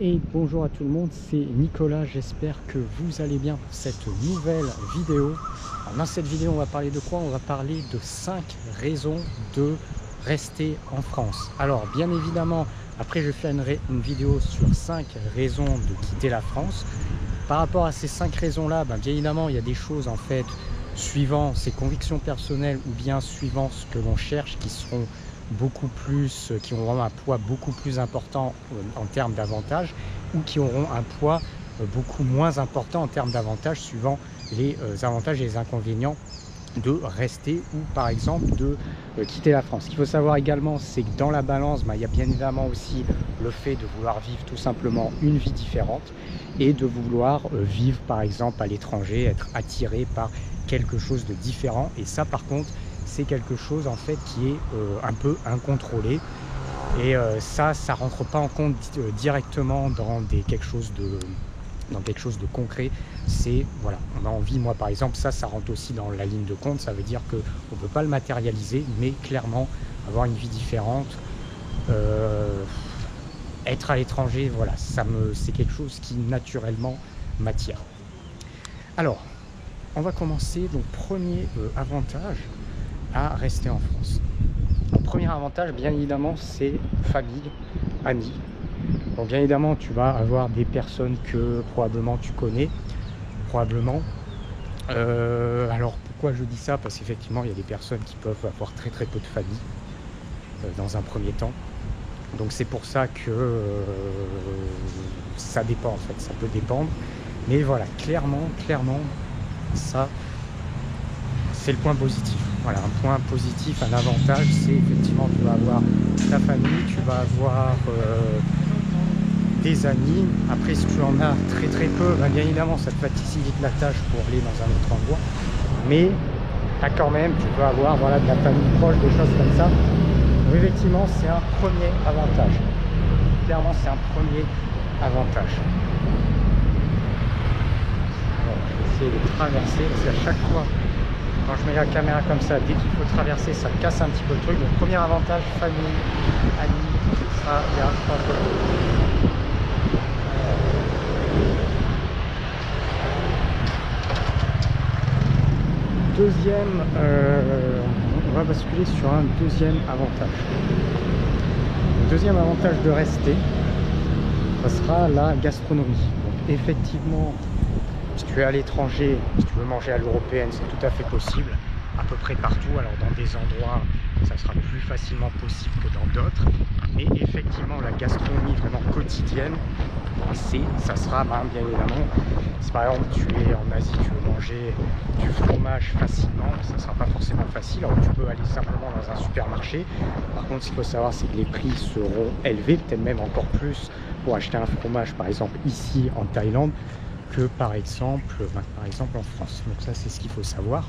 Et bonjour à tout le monde, c'est Nicolas, j'espère que vous allez bien pour cette nouvelle vidéo. Alors dans cette vidéo, on va parler de quoi? On va parler de 5 raisons de rester en France. Alors bien évidemment, après je vais faire une vidéo sur 5 raisons de quitter la France. Par rapport à ces 5 raisons-là, bien évidemment, il y a des choses en fait, suivant ses convictions personnelles ou bien suivant ce que l'on cherche, qui seront beaucoup plus, qui auront un poids beaucoup plus important en termes d'avantages, ou qui auront un poids beaucoup moins important en termes d'avantages, suivant les avantages et les inconvénients de rester ou par exemple de quitter la France. Ce qu'il faut savoir également, c'est que dans la balance, il y a bien évidemment aussi le fait de vouloir vivre tout simplement une vie différente et de vouloir vivre par exemple à l'étranger, être attiré par quelque chose de différent. Et ça par contre, c'est quelque chose en fait qui est un peu incontrôlé. Et ça rentre pas en compte directement dans quelque chose de concret. C'est voilà, on a envie, moi par exemple, ça rentre aussi dans la ligne de compte. Ça veut dire que on peut pas le matérialiser, mais clairement avoir une vie différente, être à l'étranger, voilà, c'est quelque chose qui naturellement m'attire. Alors on va commencer. Donc premier avantage à rester en France. Le premier avantage, bien évidemment, c'est famille, amis. Donc bien évidemment, tu vas avoir des personnes que probablement tu connais, probablement. Alors pourquoi je dis ça? Parce qu'effectivement, il y a des personnes qui peuvent avoir très peu de famille dans un premier temps. Donc c'est pour ça que ça dépend en fait, ça peut dépendre. Mais voilà, clairement, ça, c'est le point positif. Voilà, un point positif, un avantage, c'est effectivement tu vas avoir ta famille, tu vas avoir des amis. Après, si tu en as très peu, bien évidemment, ça te facilite la tâche pour aller dans un autre endroit. Mais quand même, tu peux avoir voilà, de la famille proche, des choses comme ça. Donc effectivement, c'est un premier avantage. Clairement, c'est un premier avantage. Alors, je vais essayer de traverser, parce qu'à chaque fois, quand je mets la caméra comme ça, dès qu'il faut traverser, ça casse un petit peu le truc. Donc premier avantage, famille, amis, ça, il y a pas de... Deuxième, on va basculer sur un deuxième avantage. Le deuxième avantage de rester, ça sera la gastronomie. Donc effectivement, si tu es à l'étranger, si tu veux manger à l'européenne, c'est tout à fait possible, à peu près partout. Alors dans des endroits, ça sera plus facilement possible que dans d'autres. Mais effectivement, la gastronomie vraiment quotidienne, ça sera bien évidemment, si par exemple tu es en Asie, tu veux manger du fromage facilement, ça ne sera pas forcément facile. Alors tu peux aller simplement dans un supermarché. Par contre, ce qu'il faut savoir, c'est que les prix seront élevés, peut-être même encore plus pour acheter un fromage, par exemple ici en Thaïlande, que par exemple en France. Donc ça, c'est ce qu'il faut savoir.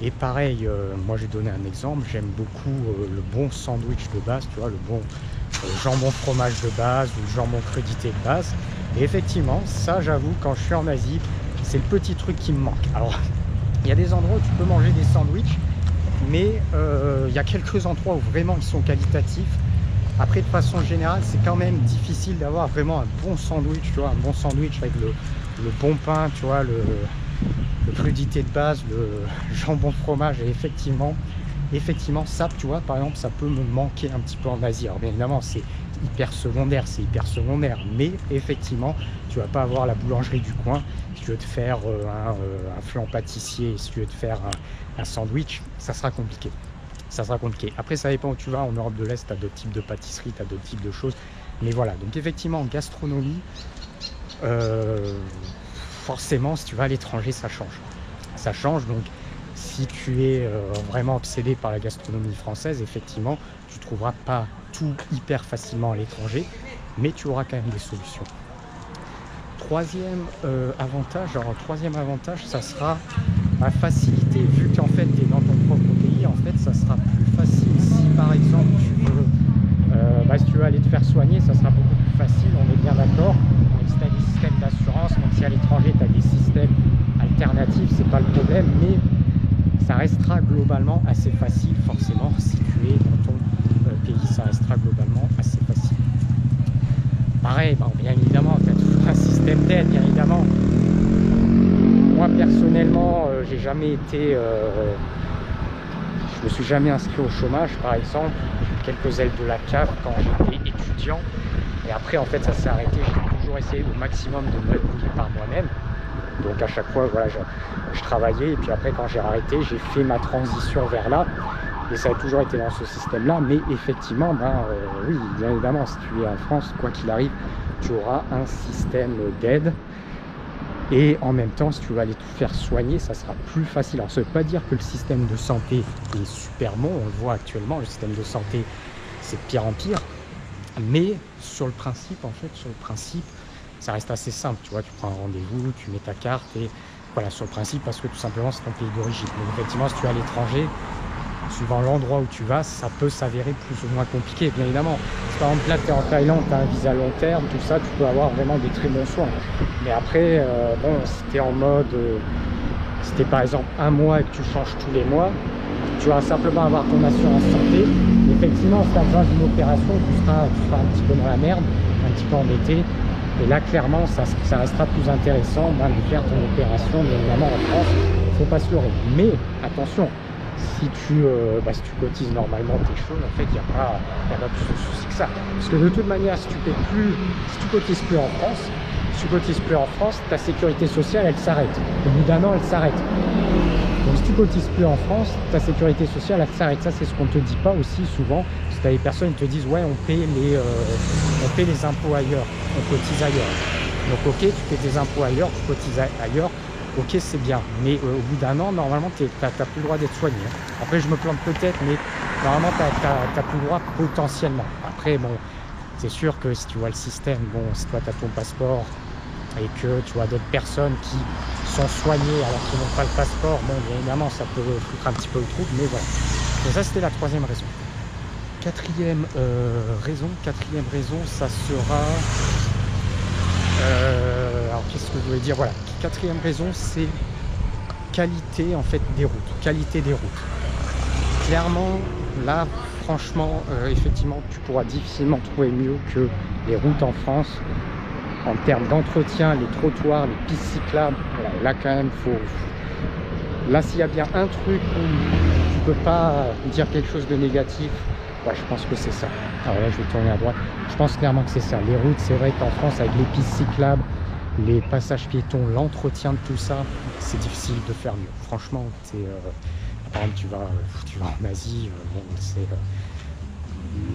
Et pareil, moi j'ai donné un exemple, j'aime beaucoup le bon sandwich de base, tu vois, le bon jambon fromage de base ou jambon crudité de base. Et effectivement, ça j'avoue, quand je suis en Asie, c'est le petit truc qui me manque. Alors, il y a des endroits où tu peux manger des sandwichs, mais il y a quelques endroits où vraiment ils sont qualitatifs. Après, de façon générale, c'est quand même difficile d'avoir vraiment un bon sandwich, tu vois, un bon sandwich avec le bon pain, tu vois, le crudité de base, le jambon de fromage. Et effectivement ça, tu vois, par exemple, ça peut me manquer un petit peu en Asie. Alors bien évidemment, c'est hyper secondaire, mais effectivement, tu vas pas avoir la boulangerie du coin. Si tu veux te faire un flan pâtissier, si tu veux te faire un sandwich, ça sera compliqué. Après, ça dépend où tu vas. En Europe de l'Est, tu as d'autres types de pâtisseries, tu as d'autres types de choses. Mais voilà, donc effectivement, en gastronomie, forcément, si tu vas à l'étranger, ça change. Donc si tu es vraiment obsédé par la gastronomie française, effectivement, tu trouveras pas tout hyper facilement à l'étranger, mais tu auras quand même des solutions. Troisième avantage, ça sera la facilité. Vu qu'en fait tu es dans ton propre pays, en fait ça sera plus facile. Si par exemple si tu veux aller te faire soigner, ça sera beaucoup plus facile, on est bien d'accord. Même si tu as des systèmes d'assurance, même si à l'étranger tu as des systèmes alternatifs, c'est pas le problème, mais ça restera globalement assez facile. Forcément, si tu es dans ton pays, ça restera globalement assez facile. pareil, bon, bien évidemment, tu as toujours un système d'aide, bien évidemment. Moi, personnellement, j'ai jamais été... je me suis jamais inscrit au chômage, par exemple. J'ai eu quelques aides de la CAF quand j'étais étudiant. Et après, en fait, ça s'est arrêté. J'ai toujours essayé au maximum de me débrouiller par moi-même. Donc à chaque fois, voilà, je travaillais. Et puis après, quand j'ai arrêté, j'ai fait ma transition vers là. Et ça a toujours été dans ce système-là. Mais effectivement, oui, bien évidemment, si tu es en France, quoi qu'il arrive, tu auras un système d'aide. Et en même temps, si tu veux aller te faire soigner, ça sera plus facile. Alors ça ne veut pas dire que le système de santé est super bon. On le voit actuellement, le système de santé, c'est de pire en pire. Mais sur le principe, ça reste assez simple. Tu vois, tu prends un rendez-vous, tu mets ta carte et voilà, sur le principe, parce que tout simplement, c'est ton pays d'origine. Donc effectivement, si tu es à l'étranger, suivant l'endroit où tu vas, ça peut s'avérer plus ou moins compliqué, bien évidemment. Si par exemple là tu es en Thaïlande, tu as un visa long terme, tout ça, tu peux avoir vraiment des très bons soins. Mais après, bon, si tu es en mode, si tu es par exemple un mois et que tu changes tous les mois, tu vas simplement avoir ton assurance santé. Effectivement, si tu as besoin d'une opération, tu seras un petit peu dans la merde, un petit peu embêté. Et là, clairement, ça restera plus intéressant de faire ton opération, bien évidemment, en France. Il ne faut pas se leurrer. Mais attention, si tu cotises normalement tes choses, en fait, il n'y a pas plus de soucis que ça. Parce que de toute manière, si tu cotises plus en France, ta sécurité sociale, elle s'arrête. Au bout d'un an, elle s'arrête. Donc si tu cotises plus en France, ta sécurité sociale, elle s'arrête. Ça, c'est ce qu'on ne te dit pas aussi souvent. Parce que tu as des personnes qui te disent, ouais, on paie les impôts ailleurs, on cotise ailleurs. Donc ok, tu fais tes impôts ailleurs, tu cotises ailleurs. Ok, c'est bien, mais au bout d'un an, normalement, tu n'as plus le droit d'être soigné. Après, je me plante peut-être, mais normalement, tu n'as plus le droit potentiellement. Après, bon, c'est sûr que si tu vois le système, bon, si toi, tu as ton passeport et que tu vois d'autres personnes qui sont soignées alors qu'ils n'ont pas le passeport, bon, bien évidemment, ça peut foutre un petit peu le trouble, mais voilà. Donc ça, c'était la troisième raison. Quatrième raison, ça sera... alors qu'est-ce que je voulais dire, voilà, quatrième raison, c'est qualité en fait des routes, clairement là franchement effectivement tu pourras difficilement trouver mieux que les routes en France en termes d'entretien, les trottoirs, les pistes cyclables. Voilà, là quand même là s'il y a bien un truc où tu peux pas dire quelque chose de négatif, ouais, je pense que c'est ça. Alors là je vais tourner à droite, je pense clairement que c'est ça. Les routes, c'est vrai qu'en France avec les pistes cyclables, les passages piétons, l'entretien de tout ça, c'est difficile de faire mieux. Franchement, par exemple, tu vas en Asie, bon, c'est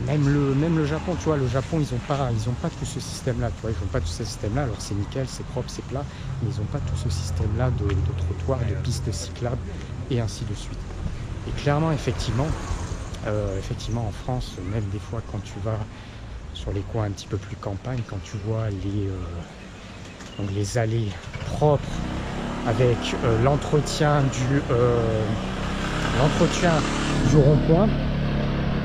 même le Japon, tu vois, le Japon, ils ont pas tout ce système-là, tu vois, ils n'ont pas tout ce système-là. Alors c'est nickel, c'est propre, c'est plat, mais ils n'ont pas tout ce système-là de trottoirs, de pistes cyclables et ainsi de suite. Et clairement, effectivement, en France, même des fois quand tu vas sur les coins un petit peu plus campagne, quand tu vois les allées propres avec l'entretien du rond-point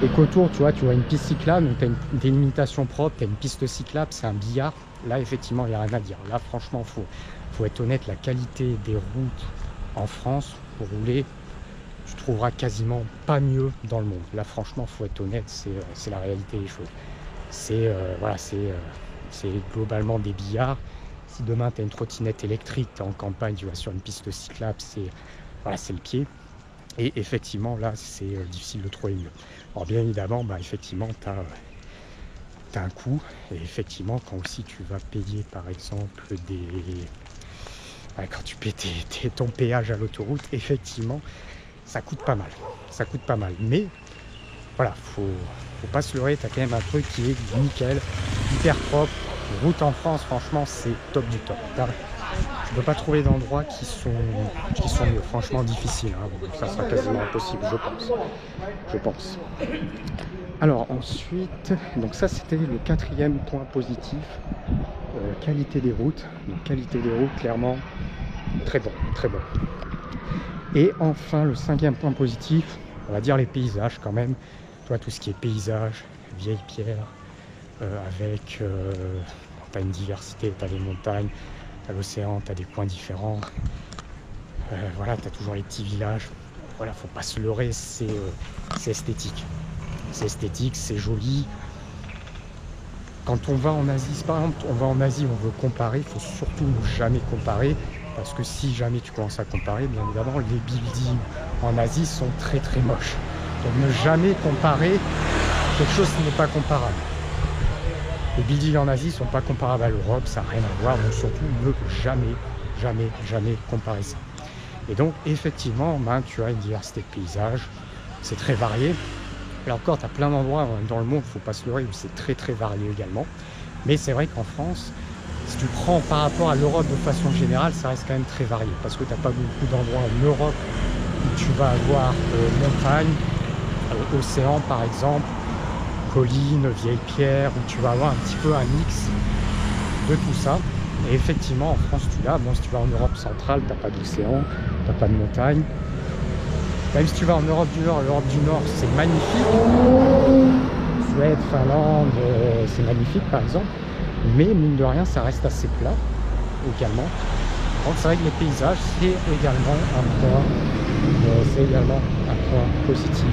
et qu'autour tu vois une piste cyclable, donc tu as une délimitation propre, tu as une piste cyclable, c'est un billard. Là effectivement il n'y a rien à dire. Là franchement faut être honnête, la qualité des routes en France pour rouler, tu trouveras quasiment pas mieux dans le monde. Là franchement faut être honnête, c'est la réalité des choses. C'est globalement des billards. Si demain tu as une trottinette électrique, tu es en campagne, tu vas sur une piste cyclable, c'est le pied. Et effectivement là c'est difficile de trouver mieux. Alors bien évidemment, effectivement tu as un coût. Et effectivement quand aussi tu vas payer par exemple quand tu paies ton péage à l'autoroute, effectivement ça coûte pas mal. Mais voilà, faut pas se leurrer, tu as quand même un truc qui est nickel, hyper propre. Les routes en France, franchement, c'est top du top. Tu peux pas trouver d'endroits qui sont mieux. Franchement, difficile. Hein. Bon, ça sera quasiment impossible, je pense. Alors ensuite, donc ça c'était le quatrième point positif, qualité des routes. Donc qualité des routes, clairement, très bon. Et enfin, le cinquième point positif, on va dire les paysages quand même. Toi, tout ce qui est paysage, vieilles pierres, avec tu as une diversité, tu as les montagnes, tu as l'océan, tu as des coins différents. Voilà, tu as toujours les petits villages. Voilà, faut pas se leurrer, c'est esthétique. C'est esthétique, c'est joli. Quand on va en Asie, si par exemple on va en Asie, on veut comparer, il faut surtout ne jamais comparer, parce que si jamais tu commences à comparer, bien évidemment, les buildings en Asie sont très très moches. Donc ne jamais comparer quelque chose qui n'est pas comparable. Les buildings en Asie ne sont pas comparables à l'Europe, ça n'a rien à voir, donc surtout ne jamais comparer ça. Et donc effectivement, ben, tu as une diversité de paysages, c'est très varié. Là encore, tu as plein d'endroits dans le monde, il ne faut pas se leurrer, où c'est très très varié également. Mais c'est vrai qu'en France, si tu prends par rapport à l'Europe de façon générale, ça reste quand même très varié. Parce que tu n'as pas beaucoup d'endroits en Europe où tu vas avoir montagne, océan par exemple, collines, vieilles pierres, où tu vas avoir un petit peu un mix de tout ça. Et effectivement, en France, tu l'as. Bon, si tu vas en Europe centrale, tu n'as pas d'océan, tu n'as pas de montagne. Même si tu vas en Europe du Nord, c'est magnifique. Suède, Finlande, c'est magnifique par exemple. Mais mine de rien, ça reste assez plat également. Donc c'est vrai que les paysages, c'est également un point positif.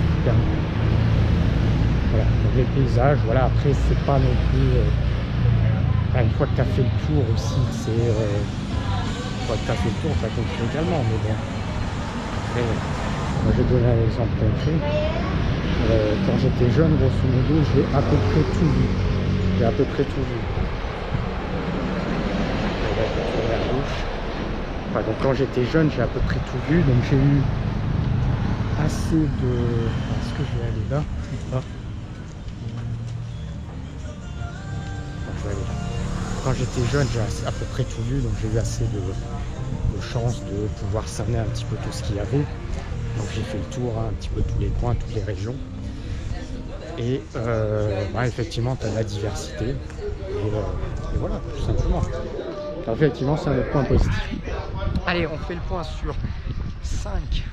Voilà, donc les paysages, voilà, après c'est pas non plus... une fois que tu as fait le tour aussi, c'est... une fois que tu as fait le tour, ça compte également, mais bon. Après, moi, je vais donner un exemple concret. Quand j'étais jeune, grosso modo, j'ai à peu près tout vu. Enfin, donc quand j'étais jeune, j'ai à peu près tout vu. Donc j'ai eu assez de... Est-ce que je vais aller là ou pas? Non, je vais aller là. Quand j'étais jeune, j'ai à peu près tout vu. Donc j'ai eu assez de chance de pouvoir cerner un petit peu tout ce qu'il y avait. Donc j'ai fait le tour, hein, un petit peu tous les coins, toutes les régions. Et bah, effectivement, tu as la diversité. Et voilà, tout simplement. Alors, effectivement, c'est un autre point positif. Allez, on fait le point sur 5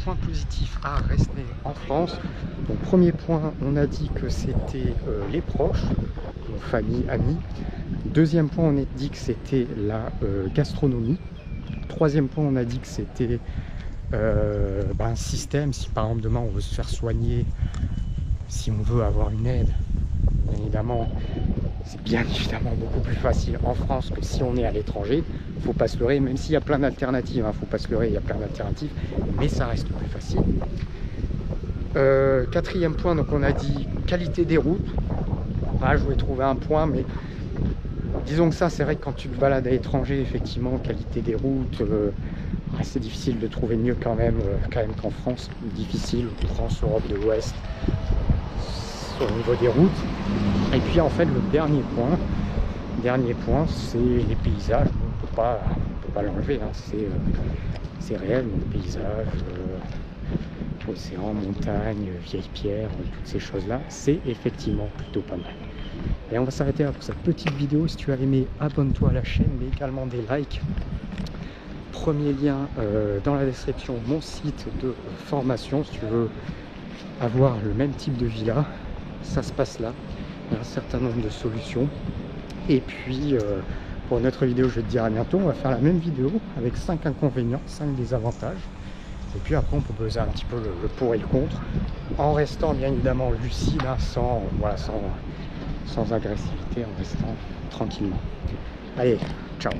points positifs à rester en France. Donc premier point, on a dit que c'était les proches, donc famille, amis. Deuxième point, on a dit que c'était la gastronomie. Troisième point, on a dit que c'était un système. Si par exemple demain on veut se faire soigner, si on veut avoir une aide, bien évidemment, c'est bien évidemment beaucoup plus facile en France que si on est à l'étranger. Faut pas se leurrer, même s'il y a plein d'alternatives, hein, faut pas se leurrer, il y a plein d'alternatives, mais ça reste plus facile. Quatrième point, donc on a dit qualité des routes. Ah, je voulais trouver un point, mais disons que ça, c'est vrai que quand tu te balades à l'étranger, effectivement, qualité des routes, c'est difficile de trouver mieux quand même qu'en France. Difficile, France, Europe de l'Ouest, au niveau des routes. Et puis en fait, le dernier point, c'est les paysages. On peut pas l'enlever, hein. C'est réel, les paysages, océan, montagne, vieilles pierres, toutes ces choses-là, c'est effectivement plutôt pas mal. Et on va s'arrêter là pour cette petite vidéo. Si tu as aimé, abonne-toi à la chaîne, mais également des likes. Premier lien dans la description, mon site de formation, si tu veux avoir le même type de villa, ça se passe là. Il y a un certain nombre de solutions. Et puis pour une autre vidéo, je vais te dire à bientôt. On va faire la même vidéo avec 5 inconvénients, 5 désavantages. Et puis après on peut peser un petit peu le pour et le contre, en restant bien évidemment lucide, hein, sans agressivité, en restant tranquillement. Allez, ciao.